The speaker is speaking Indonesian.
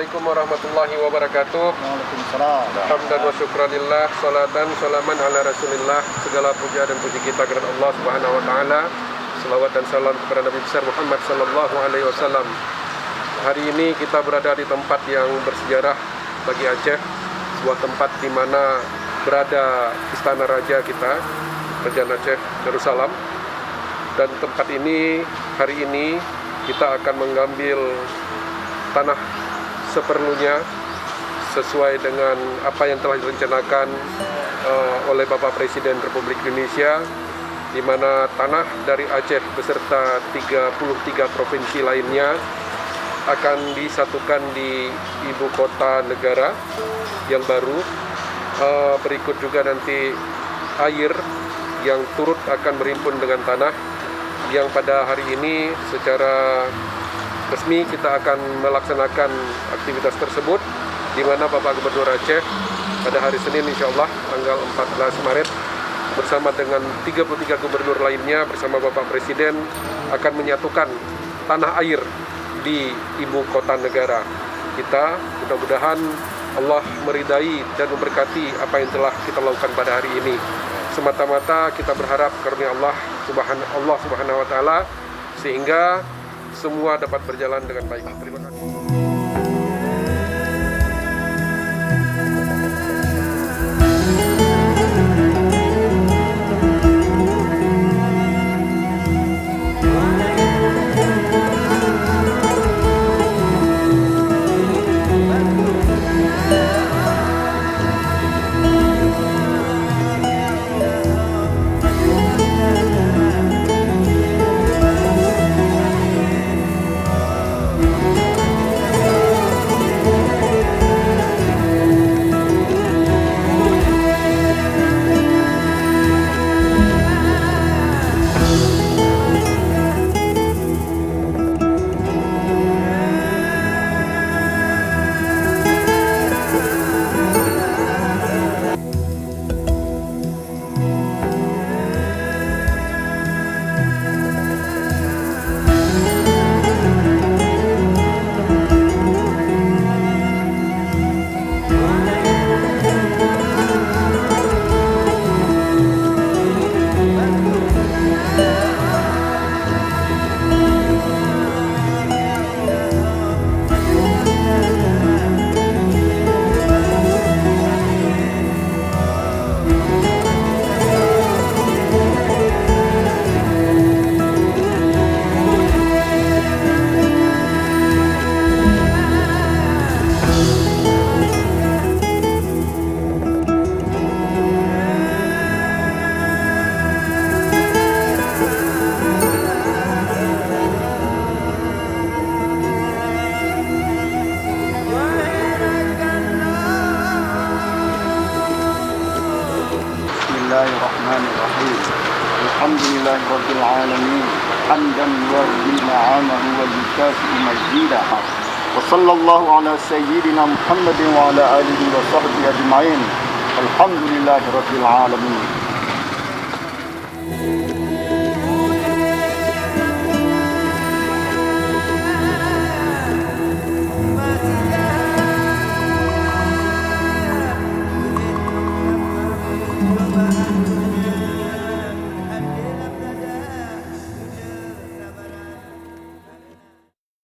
Assalamualaikum warahmatullahi wabarakatuh. Waalaikumsalam. Hamdan wa syukranillah, salatan salaman ala rasulillah. Segala puja dan puji kita kepada Allah Subhanahu wa taala. Selawat dan salam kepada Nabi besar Muhammad sallallahu alaihi wasallam. Hari ini kita berada di tempat yang bersejarah bagi Aceh, sebuah tempat di mana berada istana raja kita, Kerajaan Aceh Darussalam. Dan tempat ini hari ini kita akan mengambil tanah seperlunya sesuai dengan apa yang telah direncanakan oleh Bapak Presiden Republik Indonesia, di mana tanah dari Aceh beserta 33 provinsi lainnya akan disatukan di ibu kota negara yang baru. Berikut juga nanti air yang turut akan berhimpun dengan tanah, yang pada hari ini secara resmi kita akan melaksanakan aktivitas tersebut, di mana Bapak Gubernur Aceh pada hari Senin insya Allah tanggal 14 Maret bersama dengan 33 gubernur lainnya bersama Bapak Presiden akan menyatukan tanah air di ibu kota negara kita. Mudah-mudahan Allah meridai dan memberkati apa yang telah kita lakukan pada hari ini. Semata-mata kita berharap karunia Allah Subhanahu wa taala sehingga semua dapat berjalan dengan baik. Terima kasih. Bismillahirrahmanirrahim. Alhamdulillahirabbil alamin. Hamdan yuwaffi ni'amahu wa yukafi majidah. Wa sallallahu ala sayyidina Muhammadin wa ala alihi wa sahbihi ajma'in. Alhamdulillahirabbil alamin.